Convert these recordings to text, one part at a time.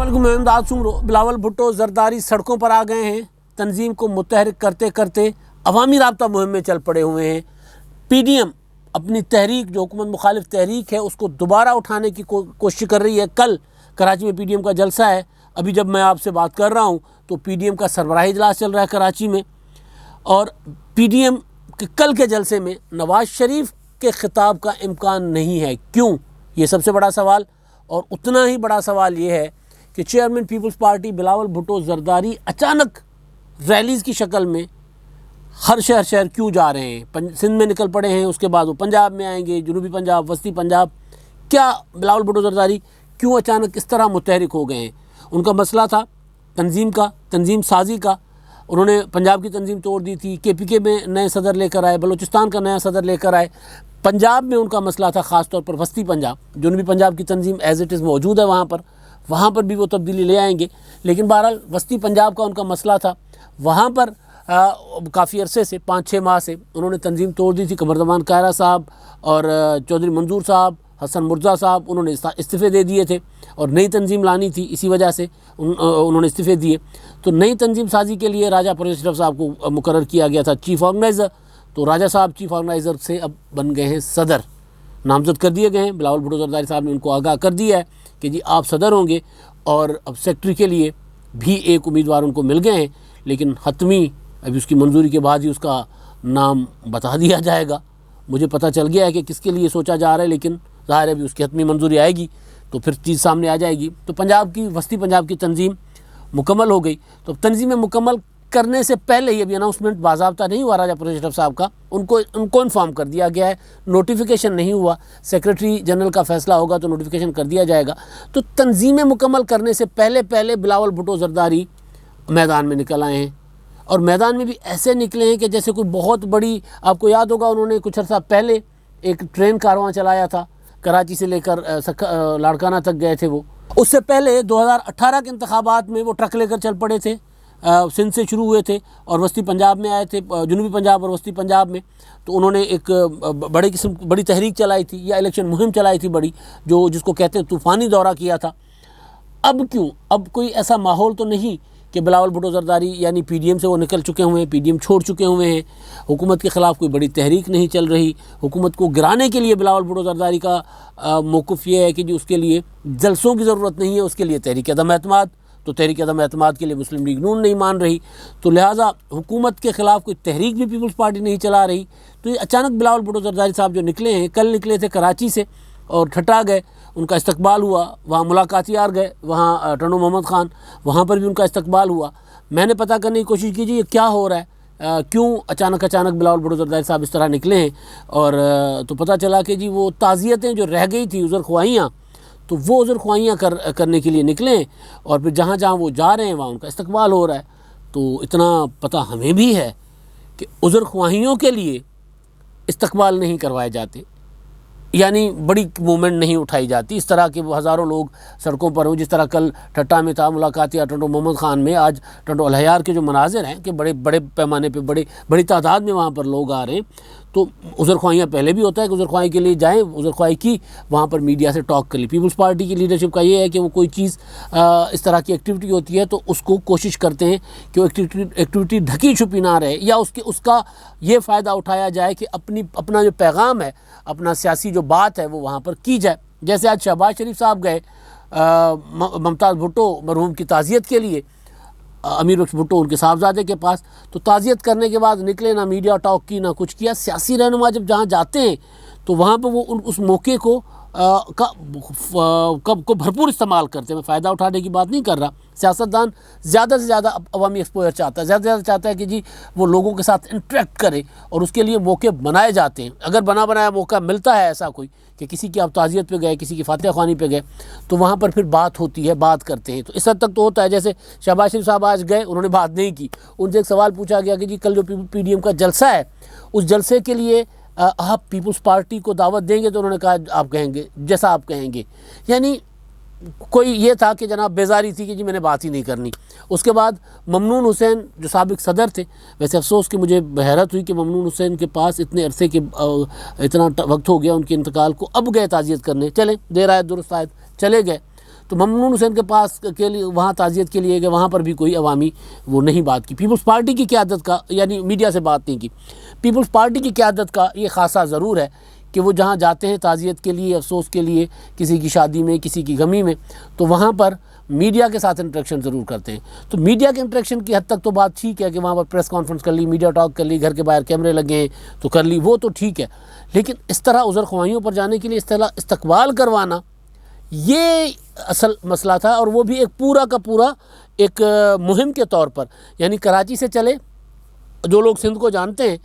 السلام علیکم، میں امداد سنگرو۔ بلاول بھٹو زرداری سڑکوں پر آ گئے ہیں، تنظیم کو متحرک کرتے کرتے عوامی رابطہ مہم میں چل پڑے ہوئے ہیں۔ پی ڈی ایم اپنی تحریک جو حکومت مخالف تحریک ہے اس کو دوبارہ اٹھانے کی کوشش کر رہی ہے۔ کل کراچی میں پی ڈی ایم کا جلسہ ہے، ابھی جب میں آپ سے بات کر رہا ہوں تو پی ڈی ایم کا سربراہی اجلاس چل رہا ہے کراچی میں، اور پی ڈی ایم کے کل کے جلسے میں نواز شریف کے خطاب کا امکان نہیں ہے۔ کیوں؟ یہ سب سے بڑا سوال، اور اتنا ہی بڑا سوال یہ ہے کہ چیئرمین پیپلز پارٹی بلاول بھٹو زرداری اچانک ریلیز کی شکل میں ہر شہر کیوں جا رہے ہیں؟ سندھ میں نکل پڑے ہیں، اس کے بعد وہ پنجاب میں آئیں گے، جنوبی پنجاب، وسطی پنجاب۔ کیا بلاول بھٹو زرداری کیوں اچانک اس طرح متحرک ہو گئے ہیں؟ ان کا مسئلہ تھا تنظیم سازی کا۔ انہوں نے پنجاب کی تنظیم توڑ دی تھی، کے پی کے میں نئے صدر لے کر آئے، بلوچستان کا نیا صدر لے کر آئے۔ پنجاب میں ان کا مسئلہ تھا، خاص طور پر وسطی پنجاب، جنوبی پنجاب کی تنظیم ایز اٹ از موجود ہے وہاں پر بھی وہ تبدیلی لے آئیں گے، لیکن بہرحال وسطی پنجاب کا ان کا مسئلہ تھا۔ وہاں پر کافی عرصے سے 5-6 ماہ سے انہوں نے تنظیم توڑ دی تھی۔ قمرزمان قاہرہ صاحب اور چودھری منظور صاحب، حسن مرزا صاحب، انہوں نے استعفے دے دیے تھے اور نئی تنظیم لانی تھی، اسی وجہ سے انہوں نے استعفے دیے۔ تو نئی تنظیم سازی کے لیے راجہ پرویز اشرف صاحب کو مقرر کیا گیا تھا چیف آرگنائزر، تو راجہ صاحب چیف آرگنائزر سے اب بن گئے ہیں صدر، نامزد کر دیے گئے ہیں۔ بلاول بھٹو زرداری صاحب نے ان کو آگاہ کر دیا ہے کہ جی آپ صدر ہوں گے، اور اب سیکٹری کے لیے بھی ایک امیدوار ان کو مل گئے ہیں، لیکن حتمی ابھی اس کی منظوری کے بعد ہی اس کا نام بتا دیا جائے گا۔ مجھے پتہ چل گیا ہے کہ کس کے لیے سوچا جا رہا ہے، لیکن ظاہر ہے ابھی اس کی حتمی منظوری آئے گی تو پھر چیز سامنے آ جائے گی۔ تو وسطی پنجاب کی تنظیم مکمل ہو گئی۔ تو تنظیم مکمل کرنے سے پہلے ہی ابھی اناؤنسمنٹ باضابطہ نہیں ہوا راجہ پرویز اشرف صاحب کا، ان کو انفارم کر دیا گیا ہے، نوٹیفیکیشن نہیں ہوا۔ سیکریٹری جنرل کا فیصلہ ہوگا تو نوٹیفیکیشن کر دیا جائے گا۔ تو تنظیمیں مکمل کرنے سے پہلے بلاول بھٹو زرداری میدان میں نکل آئے ہیں، اور میدان میں بھی ایسے نکلے ہیں کہ جیسے کوئی بہت بڑی، آپ کو یاد ہوگا انہوں نے کچھ عرصہ پہلے ایک ٹرین کارواں چلایا تھا، کراچی سے لے کر لاڑکانہ تک گئے تھے وہ۔ اس سے پہلے 2018 کے انتخابات میں وہ ٹرک لے کر چل پڑے تھے، سندھ سے شروع ہوئے تھے اور وسطی پنجاب میں آئے تھے، جنوبی پنجاب اور وسطی پنجاب میں۔ تو انہوں نے ایک بڑی تحریک چلائی تھی یا الیکشن مہم چلائی تھی بڑی، جس کو کہتے ہیں طوفانی دورہ کیا تھا۔ اب کیوں؟ اب کوئی ایسا ماحول تو نہیں کہ بلاول بھٹو زرداری یعنی پی ڈی ایم سے وہ نکل چکے ہوئے ہیں، پی ڈی ایم چھوڑ چکے ہوئے ہیں، حکومت کے خلاف کوئی بڑی تحریک نہیں چل رہی۔ حکومت کو گرانے کے لیے بلاول بھٹو زرداری کا موقف یہ ہے کہ جی اس کے لیے جلسوں کی ضرورت نہیں ہے، اس کے لیے تحریک عدم اعتماد، تو تحریک عدم اعتماد کے لیے مسلم لیگ نون نہیں مان رہی، تو لہٰذا حکومت کے خلاف کوئی تحریک بھی پیپلز پارٹی نہیں چلا رہی۔ تو یہ اچانک بلاول بھٹو زرداری صاحب جو نکلے ہیں، کل نکلے تھے کراچی سے اور ٹھٹا گئے، ان کا استقبال ہوا، وہاں ملاقاتی یار گئے، وہاں ٹنڈو محمد خان، وہاں پر بھی ان کا استقبال ہوا۔ میں نے پتہ کرنے کی کوشش کی جی یہ کیا ہو رہا ہے، کیوں اچانک بلاول بھٹو زرداری صاحب اس طرح نکلے ہیں، اور تو پتہ چلا کہ جی وہ تعزیتیں جو رہ گئی تھی، عذر خواہیاں، تو وہ عذر خواہیاں کرنے کے لیے نکلے ہیں، اور پھر جہاں وہ جا رہے ہیں وہاں ان کا استقبال ہو رہا ہے۔ تو اتنا پتہ ہمیں بھی ہے کہ عذر خواہیوں کے لیے استقبال نہیں کروائے جاتے، یعنی بڑی موومنٹ نہیں اٹھائی جاتی، اس طرح کہ وہ ہزاروں لوگ سڑکوں پر ہوں، جس طرح کل ٹھٹا میں تھا ملاقاتیہ ٹنڈو محمد خان میں، آج ٹنڈو الحیار کے جو مناظر ہیں کہ بڑے پیمانے پہ بڑی تعداد میں وہاں پر لوگ آ رہے ہیں۔ تو عذر خواہیاں پہلے بھی ہوتا ہے کہ عذر خواہی کے لیے جائیں، عذر خواہی کی، وہاں پر میڈیا سے ٹاک کر لی۔ پیپلز پارٹی کی لیڈرشپ کا یہ ہے کہ وہ کوئی چیز اس طرح کی ایکٹیویٹی ہوتی ہے تو اس کو کوشش کرتے ہیں کہ وہ ایکٹیویٹی ڈھکی چھپی نہ رہے، یا اس کا یہ فائدہ اٹھایا جائے کہ اپنا جو پیغام ہے، اپنا سیاسی جو بات ہے وہ وہاں پر کی جائے۔ جیسے آج شہباز شریف صاحب گئے ممتاز بھٹو مرحوم کی تعزیت کے لیے، امیر بخش بھٹو ان کے صاحبزادے کے پاس، تو تعزیت کرنے کے بعد نکلے، نہ میڈیا ٹاک کی نہ کچھ کیا۔ سیاسی رہنما جب جہاں جاتے ہیں تو وہاں پہ وہ اس موقع کو بھرپور استعمال کرتے ہیں۔ میں فائدہ اٹھانے کی بات نہیں کر رہا، سیاستدان زیادہ سے زیادہ عوامی ایکسپوجر چاہتا ہے، زیادہ سے زیادہ چاہتا ہے کہ جی وہ لوگوں کے ساتھ انٹریکٹ کرے، اور اس کے لیے موقع بنائے جاتے ہیں۔ اگر بنایا موقع ملتا ہے ایسا کوئی کہ کسی کی آپ تعزیت پہ گئے، کسی کی فاتحہ خوانی پہ گئے، تو وہاں پر پھر بات ہوتی ہے، بات کرتے ہیں۔ تو اس حد تک تو ہوتا ہے، جیسے شہباز شریف صاحب آج گئے، انہوں نے بات نہیں کی، ان سے ایک سوال پوچھا گیا کہ جی کل جو پی ڈی ایم کا جلسہ ہے، اس جلسے کے لیے آپ پیپلز پارٹی کو دعوت دیں گے؟ تو انہوں نے کہا آپ کہیں گے جیسا آپ کہیں گے، یعنی کوئی یہ تھا کہ جناب بیزاری تھی کہ جی میں نے بات ہی نہیں کرنی۔ اس کے بعد ممنون حسین جو سابق صدر تھے، ویسے افسوس کہ مجھے حیرت ہوئی کہ ممنون حسین کے پاس اتنے عرصے کے اتنا وقت ہو گیا ان کے انتقال کو، اب گئے تعزیت کرنے، چلے دیر آئے درست آئے، چلے گئے۔ تو ممنون حسین کے پاس کے لیے وہاں تعزیت کے لیے گئے، وہاں پر بھی کوئی عوامی وہ نہیں بات کی۔ پیپلز پارٹی کی قیادت کا، یعنی میڈیا سے بات نہیں کی، پیپلز پارٹی کی قیادت کا یہ خاصہ ضرور ہے کہ وہ جہاں جاتے ہیں تعزیت کے لیے، افسوس کے لیے، کسی کی شادی میں، کسی کی غمی میں، تو وہاں پر میڈیا کے ساتھ انٹریکشن ضرور کرتے ہیں۔ تو میڈیا کے انٹریکشن کی حد تک تو بات ٹھیک ہے کہ وہاں پر پریس کانفرنس کر لی، میڈیا ٹاک کر لی، گھر کے باہر کیمرے لگے ہیں تو کر لی، وہ تو ٹھیک ہے، لیکن اس طرح عذر خواہیوں پر جانے کے لیے اس طرح استقبال کروانا، یہ اصل مسئلہ تھا۔ اور وہ بھی ایک پورا کا پورا ایک مہم کے طور پر، یعنی کراچی سے چلے، جو لوگ سندھ کو جانتے ہیں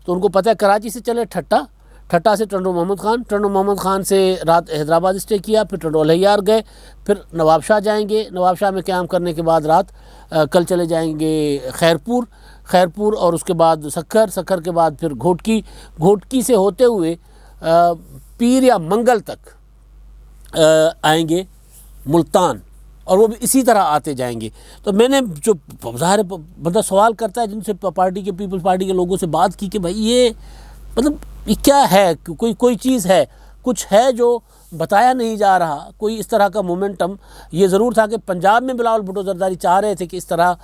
تو ان کو پتہ ہے کراچی سے چلے ٹھٹا سے ٹنڈو محمد خان سے رات حیدرآباد اسٹے کیا، پھر ٹنڈو الہیار گئے، پھر نواب شاہ جائیں گے، نواب شاہ میں قیام کرنے کے بعد رات کل چلے جائیں گے خیرپور اور اس کے بعد سکھر کے بعد پھر گھوٹکی سے ہوتے ہوئے پیر یا منگل تک آئیں گے ملتان، اور وہ بھی اسی طرح آتے جائیں گے۔ تو میں نے جو ظاہر بندہ سوال کرتا ہے جن سے پارٹی کے پیپلز پارٹی کے لوگوں سے بات کی کہ بھائی یہ مطلب یہ کیا ہے، کوئی چیز ہے، کچھ ہے جو بتایا نہیں جا رہا، کوئی اس طرح کا مومنٹم۔ یہ ضرور تھا کہ پنجاب میں بلاول بھٹو زرداری چاہ رہے تھے کہ اس طرح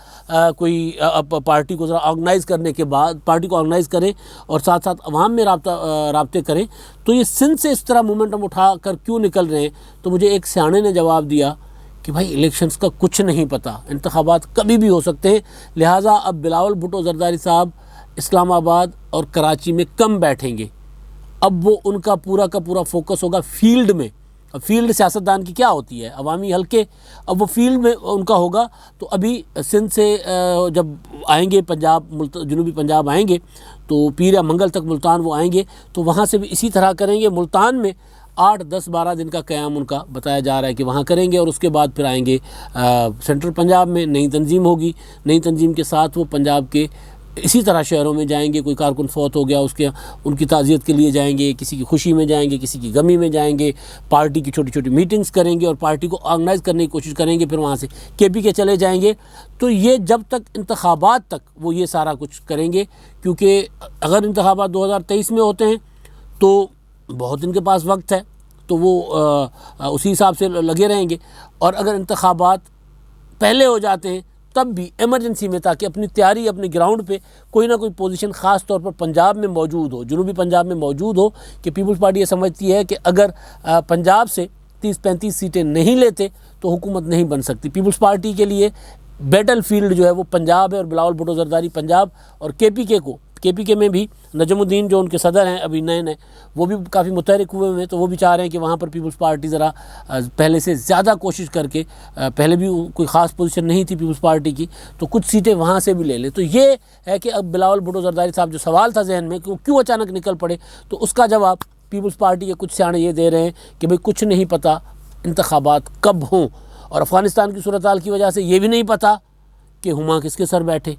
کوئی پارٹی کو ذرا آرگنائز کرنے کے بعد پارٹی کو آرگنائز کریں اور ساتھ ساتھ عوام میں رابطے کریں، تو یہ سندھ سے اس طرح مومنٹم اٹھا کر کیوں نکل رہے ہیں؟ تو مجھے ایک سیانے نے جواب دیا کہ بھائی الیکشنز کا کچھ نہیں پتہ، انتخابات کبھی بھی ہو سکتے ہیں، لہٰذا اب بلاول بھٹو زرداری صاحب اسلام آباد اور کراچی میں کم بیٹھیں گے، اب وہ ان کا پورا فوکس ہوگا فیلڈ میں۔ اب فیلڈ سیاستدان کی کیا ہوتی ہے، عوامی حلقے، اب وہ فیلڈ میں ان کا ہوگا۔ تو ابھی سندھ سے جب آئیں گے جنوبی پنجاب آئیں گے تو پیر یا منگل تک ملتان وہ آئیں گے، تو وہاں سے بھی اسی طرح کریں گے۔ ملتان میں 8 10 12 دن کا قیام ان کا بتایا جا رہا ہے کہ وہاں کریں گے، اور اس کے بعد پھر آئیں گے سینٹرل پنجاب میں، نئی تنظیم ہوگی، نئی تنظیم کے ساتھ وہ پنجاب کے اسی طرح شہروں میں جائیں گے، کوئی کارکن فوت ہو گیا ان کی تعزیت کے لیے جائیں گے، کسی کی خوشی میں جائیں گے، کسی کی غمی میں جائیں گے، پارٹی کی چھوٹی چھوٹی میٹنگز کریں گے اور پارٹی کو آرگنائز کرنے کی کوشش کریں گے، پھر وہاں سے KP کے چلے جائیں گے۔ تو یہ جب تک انتخابات تک وہ یہ سارا کچھ کریں گے، کیونکہ اگر انتخابات 2023 میں ہوتے ہیں تو بہت ان کے پاس وقت ہے، تو وہ اسی حساب سے لگے رہیں گے، اور اگر انتخابات پہلے ہو جاتے ہیں تب بھی ایمرجنسی میں، تاکہ اپنی تیاری اپنے گراؤنڈ پہ کوئی نہ کوئی پوزیشن خاص طور پر پنجاب میں موجود ہو، جنوبی پنجاب میں موجود ہو، کہ پیپلز پارٹی یہ سمجھتی ہے کہ اگر پنجاب سے 30-35 سیٹیں نہیں لیتے تو حکومت نہیں بن سکتی۔ پیپلز پارٹی کے لیے بیٹل فیلڈ جو ہے وہ پنجاب ہے، اور بلاول بھٹو زرداری پنجاب اور KPK میں بھی نجم الدین جو ان کے صدر ہیں ابھی نئے وہ بھی کافی متحرک ہوئے ہیں، تو وہ بھی چاہ رہے ہیں کہ وہاں پر پیپلز پارٹی ذرا پہلے سے زیادہ کوشش کر کے، پہلے بھی کوئی خاص پوزیشن نہیں تھی پیپلز پارٹی کی، تو کچھ سیٹیں وہاں سے بھی لے لیں۔ تو یہ ہے کہ اب بلاول بھٹو زرداری صاحب جو سوال تھا ذہن میں کہ وہ کیوں اچانک نکل پڑے، تو اس کا جواب پیپلز پارٹی کے کچھ سیانے یہ دے رہے ہیں کہ بھئی کچھ نہیں پتہ انتخابات کب ہوں، اور افغانستان کی صورتحال کی وجہ سے یہ بھی نہیں پتہ کہ ہما کس کے سر بیٹھے۔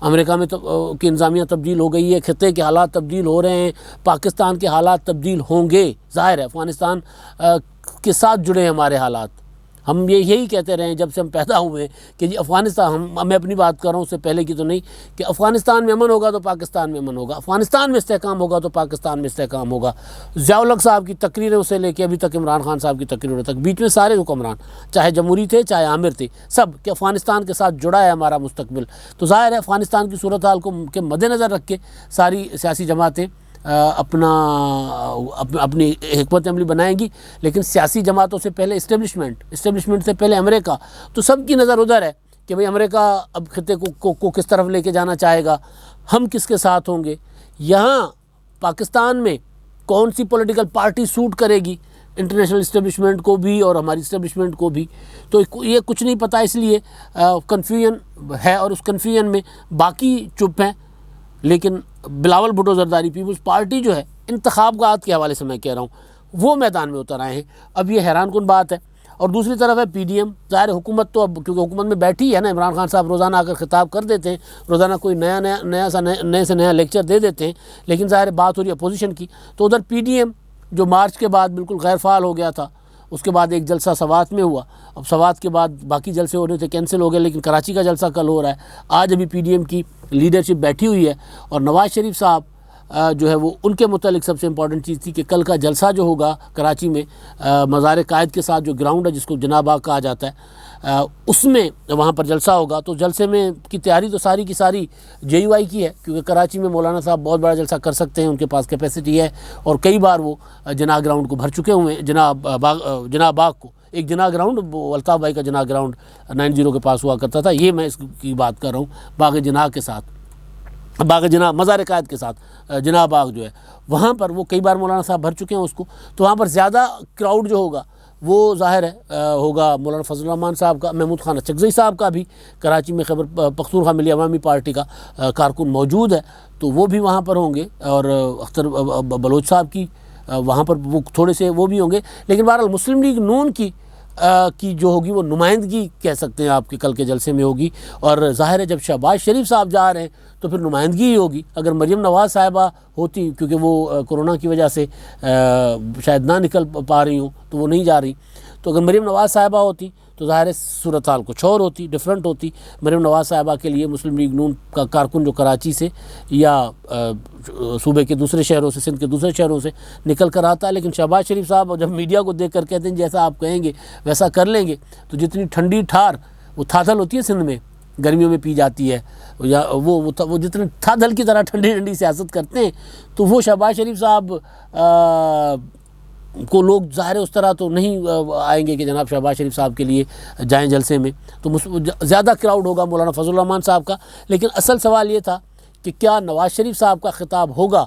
امریکہ میں کی انتظامیہ تبدیل ہو گئی ہے، خطے کے حالات تبدیل ہو رہے ہیں، پاکستان کے حالات تبدیل ہوں گے، ظاہر ہے افغانستان کے ساتھ جڑے ہیں ہمارے حالات۔ ہم یہی کہتے رہے ہیں جب سے ہم پیدا ہوئے ہیں کہ جی افغانستان، میں اپنی بات کر رہا ہوں، اس سے پہلے کی تو نہیں، کہ افغانستان میں امن ہوگا تو پاکستان میں امن ہوگا، افغانستان میں استحکام ہوگا تو پاکستان میں استحکام ہوگا۔ ضیاء الحق صاحب کی تقریریں سے لے کے ابھی تک عمران خان صاحب کی تقریروں تک، بیچ میں سارے حکمران چاہے جمہوری تھے چاہے عامر تھے، سب کہ افغانستان کے ساتھ جڑا ہے ہمارا مستقبل۔ تو ظاہر ہے افغانستان کی صورتحال کو کے مد نظر رکھ کے ساری سیاسی جماعتیں اپنی حکمت عملی بنائیں گی، لیکن سیاسی جماعتوں سے پہلے اسٹیبلشمنٹ سے پہلے امریکہ، تو سب کی نظر ادھر ہے کہ بھئی امریکہ اب خطے کو کس طرف لے کے جانا چاہے گا، ہم کس کے ساتھ ہوں گے، یہاں پاکستان میں کون سی پولیٹیکل پارٹی سوٹ کرے گی انٹرنیشنل اسٹیبلشمنٹ کو بھی اور ہماری اسٹیبلشمنٹ کو بھی۔ تو یہ کچھ نہیں پتہ، اس لیے کنفیوژن ہے، اور اس کنفیوژن میں باقی چپ ہیں، لیکن بلاول بھٹو زرداری پیپلز پارٹی جو ہے انتخابات کے حوالے سے میں کہہ رہا ہوں وہ میدان میں اتر آئے ہیں۔ اب یہ حیران کن بات ہے۔ اور دوسری طرف ہے PDM، ظاہر حکومت تو اب کیونکہ حکومت میں بیٹھی ہے نا، عمران خان صاحب روزانہ آ کر خطاب کر دیتے ہیں، روزانہ کوئی نئے سے نیا لیکچر دے دیتے ہیں، لیکن ظاہر بات ہو رہی ہے اپوزیشن کی، تو ادھر PDM جو مارچ کے بعد بالکل غیر فعال ہو گیا تھا، اس کے بعد ایک جلسہ سوات میں ہوا، اب سوات کے بعد باقی جلسے ہو رہے تھے کینسل ہو گئے، لیکن کراچی کا جلسہ کل ہو رہا ہے۔ آج ابھی PDM کی لیڈرشپ بیٹھی ہوئی ہے، اور نواز شریف صاحب جو ہے وہ ان کے متعلق سب سے امپورٹنٹ چیز تھی کہ کل کا جلسہ جو ہوگا کراچی میں مزار قائد کے ساتھ جو گراؤنڈ ہے جس کو جناح باغ کہا جاتا ہے، اس میں وہاں پر جلسہ ہوگا. تو جلسے میں کی تیاری تو ساری کی ساری JUI کی ہے، کیونکہ کراچی میں مولانا صاحب بہت بڑا جلسہ کر سکتے ہیں، ان کے پاس کیپیسٹی ہے، اور کئی بار وہ جناح گراؤنڈ کو بھر چکے ہوئے ہیں. جناح باغ کو، ایک جناح گراؤنڈ الطاف بھائی کا جناح گراؤنڈ 90 کے پاس ہوا کرتا تھا، یہ میں اس کی بات کر رہا ہوں. باغ جناح کے ساتھ، باغ جناح مزار قائد کے ساتھ جناح باغ جو ہے وہاں پر وہ کئی بار مولانا صاحب بھر چکے ہیں اس کو. تو وہاں پر زیادہ کراؤڈ جو ہوگا وہ ظاہر ہے ہوگا مولانا فضل الرحمان صاحب کا، محمود خان اچکزئی صاحب کا بھی کراچی میں خیبر پختونخوا ملی عوامی پارٹی کا کارکن موجود ہے، تو وہ بھی وہاں پر ہوں گے، اور اختر بلوچ صاحب کی وہاں پر وہ تھوڑے سے وہ بھی ہوں گے. لیکن بہرحال مسلم لیگ نون کی جو ہوگی وہ نمائندگی کہہ سکتے ہیں آپ کے کل کے جلسے میں ہوگی. اور ظاہر ہے جب شہباز شریف صاحب جا رہے ہیں تو پھر نمائندگی ہی ہوگی. اگر مریم نواز صاحبہ ہوتی، کیونکہ وہ کورونا کی وجہ سے شاید نہ نکل پا رہی ہوں تو وہ نہیں جا رہی، تو اگر مریم نواز صاحبہ ہوتی تو ظاہر صورتحال کچھ اور ہوتی، ڈیفرنٹ ہوتی. مریم نواز صاحبہ کے لیے مسلم لیگ نون کا کارکن جو کراچی سے یا صوبے کے دوسرے شہروں سے، سندھ کے دوسرے شہروں سے نکل کر آتا ہے. لیکن شہباز شریف صاحب جب میڈیا کو دیکھ کر کہتے ہیں جیسا آپ کہیں گے ویسا کر لیں گے، تو جتنی ٹھنڈی ٹھار وہ تھاتھل ہوتی ہے سندھ میں گرمیوں میں پی جاتی ہے، یا وہ جتنے تھاتھل کی طرح ٹھنڈی ٹھنڈی سیاست کرتے ہیں، تو وہ شہباز شریف صاحب کو لوگ ظاہر اس طرح تو نہیں آئیں گے کہ جناب شہباز شریف صاحب کے لیے جائیں جلسے میں. تو زیادہ کراؤڈ ہوگا مولانا فضل الرحمان صاحب کا. لیکن اصل سوال یہ تھا کہ کیا نواز شریف صاحب کا خطاب ہوگا؟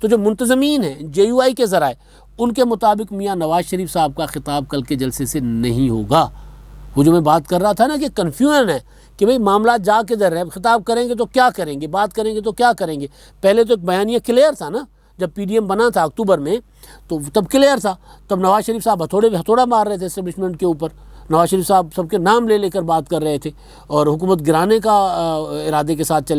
تو جو منتظمین ہیں JUI کے ذرائع، ان کے مطابق میاں نواز شریف صاحب کا خطاب کل کے جلسے سے نہیں ہوگا. وہ جو میں بات کر رہا تھا نا کہ کنفیوژن ہے کہ بھئی معاملات جا کے در ہے، خطاب کریں گے تو کیا کریں گے، بات کریں گے تو کیا کریں گے. پہلے تو ایک بیانیہ کلیئر تھا نا، جب PDM بنا تھا اکتوبر میں تو تب کلیئر تھا. تب نواز شریف صاحب ہتھوڑا مار رہے تھے اسٹیبلشمنٹ کے اوپر. نواز شریف صاحب سب کے نام لے کر بات کر رہے تھے اور حکومت گرانے کا ارادے کے ساتھ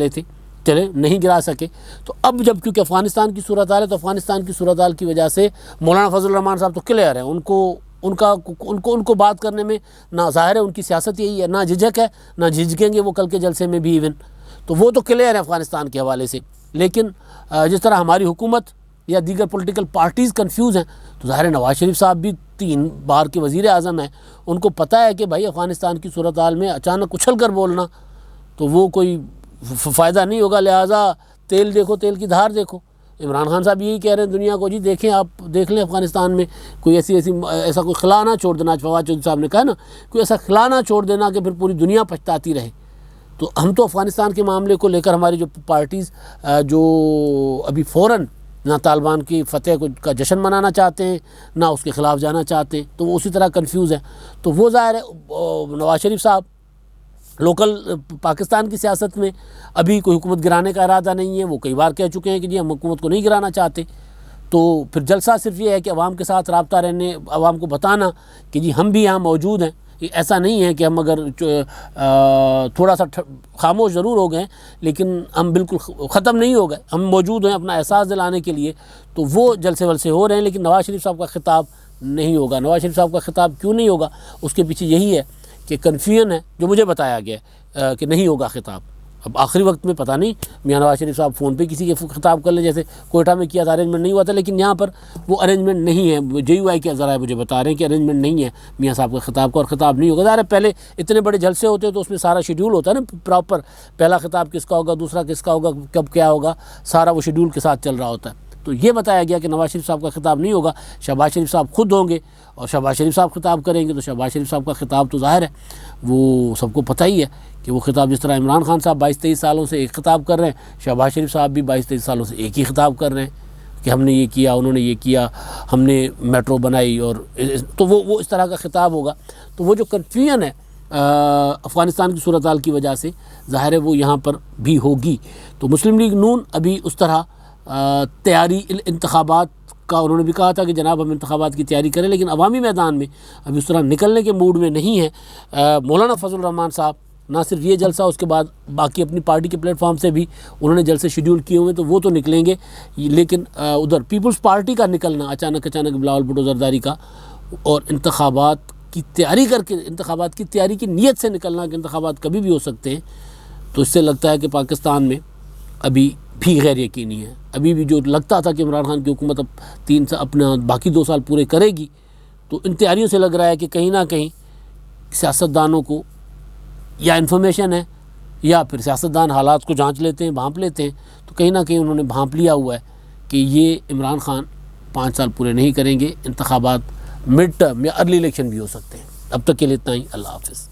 چلے نہیں گرا سکے. تو اب جب کیونکہ افغانستان کی صورتحال ہے، تو افغانستان کی صورتحال کی وجہ سے مولانا فضل الرحمان صاحب تو کلیئر ہیں، ان کو بات کرنے میں نہ ظاہر ہے ان کی سیاست یہی ہے، نہ جھجک ہے، نہ جھجکیں گے وہ کل کے جلسے میں بھی ایون. تو وہ تو کلیئر ہے افغانستان کے حوالے سے. لیکن جس طرح ہماری حکومت یا دیگر پولیٹیکل پارٹیز کنفیوز ہیں، تو ظاہر ہے نواز شریف صاحب بھی 3 بار کے وزیر اعظم ہیں، ان کو پتہ ہے کہ بھائی افغانستان کی صورتحال میں اچانک اچھل کر بولنا تو وہ کوئی فائدہ نہیں ہوگا. لہٰذا تیل دیکھو تیل کی دھار دیکھو. عمران خان صاحب یہی کہہ رہے ہیں دنیا کو، جی دیکھیں آپ دیکھ لیں افغانستان میں کوئی ایسا کوئی خلا نہ چھوڑ دینا. فواد چودھری صاحب نے کہا نا، کوئی ایسا خلا نہ چھوڑ دینا کہ پھر پوری دنیا پچھتاتی رہے. تو ہم تو افغانستان کے معاملے کو لے کر ہماری جو پارٹیز جو ابھی فوراً نہ طالبان کی فتح کا جشن منانا چاہتے ہیں، نہ اس کے خلاف جانا چاہتے ہیں، تو وہ اسی طرح کنفیوز ہے. تو وہ ظاہر ہے نواز شریف صاحب لوکل پاکستان کی سیاست میں ابھی کوئی حکومت گرانے کا ارادہ نہیں ہے. وہ کئی بار کہہ چکے ہیں کہ جی ہم حکومت کو نہیں گرانا چاہتے. تو پھر جلسہ صرف یہ ہے کہ عوام کے ساتھ رابطہ رہنے، عوام کو بتانا کہ جی ہم بھی یہاں موجود ہیں. ایسا نہیں ہے کہ ہم اگر تھوڑا سا خاموش ضرور ہو گئے لیکن ہم بالکل ختم نہیں ہو گئے، ہم موجود ہیں اپنا احساس دلانے کے لیے. تو وہ جلسے ولسے ہو رہے ہیں، لیکن نواز شریف صاحب کا خطاب نہیں ہوگا. نواز شریف صاحب کا خطاب کیوں نہیں ہوگا؟ اس کے پیچھے یہی ہے کہ کنفیوژن ہے جو مجھے بتایا گیا ہے کہ نہیں ہوگا خطاب. اب آخری وقت میں پتہ نہیں میاں نواز شریف صاحب فون پہ کسی کے خطاب کر لیں، جیسے کوئٹہ میں کیا تھا، ارینجمنٹ نہیں ہوا تھا. لیکن یہاں پر وہ ارینجمنٹ نہیں ہے. JUI کے ذرائع مجھے بتا رہے ہیں کہ ارینجمنٹ نہیں ہے میاں صاحب کا خطاب کا، اور خطاب نہیں ہوگا. ظاہر ہے پہلے اتنے بڑے جلسے ہوتے ہیں تو اس میں سارا شیڈول ہوتا ہے نا پراپر، پہلا خطاب کس کا ہوگا، دوسرا کس کا ہوگا، کب کیا ہوگا، سارا وہ شیڈول کے ساتھ چل رہا ہوتا ہے. تو یہ بتایا گیا کہ نواز شریف صاحب کا خطاب نہیں ہوگا، شہباز شریف صاحب خود ہوں گے اور شہباز شریف صاحب خطاب کریں گے. تو شہباز شریف صاحب کا خطاب تو ظاہر ہے وہ سب کو پتہ ہی ہے کہ وہ خطاب جس طرح عمران خان صاحب 22-23 سالوں سے ایک خطاب کر رہے ہیں، شہباز شریف صاحب بھی 22-23 سالوں سے ایک ہی خطاب کر رہے ہیں کہ ہم نے یہ کیا، انہوں نے یہ کیا، ہم نے میٹرو بنائی. اور تو وہ اس طرح کا خطاب ہوگا. تو وہ جو کنفیوژن ہے افغانستان کی صورتحال کی وجہ سے ظاہر ہے وہ یہاں پر بھی ہوگی. تو مسلم لیگ نون ابھی اس طرح تیاری انتخابات کا انہوں نے بھی کہا تھا کہ جناب ہم انتخابات کی تیاری کریں، لیکن عوامی میدان میں ابھی اس طرح نکلنے کے موڈ میں نہیں ہے. مولانا فضل الرحمان صاحب نہ صرف یہ جلسہ، اس کے بعد باقی اپنی پارٹی کے پلیٹ فارم سے بھی انہوں نے جلسے شیڈیول کیے ہوئے، تو وہ تو نکلیں گے. لیکن ادھر پیپلز پارٹی کا نکلنا اچانک بلاول بھٹو زرداری کا، اور انتخابات کی تیاری کر کے، انتخابات کی تیاری کی نیت سے نکلنا کہ انتخابات کبھی بھی ہو سکتے ہیں، تو اس سے لگتا ہے کہ پاکستان میں ابھی بھی غیر یقینی ہے. ابھی بھی جو لگتا تھا کہ عمران خان کی حکومت اب 3 سال اپنا باقی 2 سال پورے کرے گی، تو ان تیاریوں سے لگ رہا ہے کہ کہیں نہ کہیں سیاستدانوں کو یا انفارمیشن ہے یا پھر سیاستدان حالات کو جانچ لیتے ہیں، بھانپ لیتے ہیں، تو کہیں نہ کہیں انہوں نے بھانپ لیا ہوا ہے کہ یہ عمران خان 5 سال پورے نہیں کریں گے. انتخابات مڈ ٹرم یا ارلی الیکشن بھی ہو سکتے ہیں. اب تک کے لیے اتنا ہی. اللہ حافظ.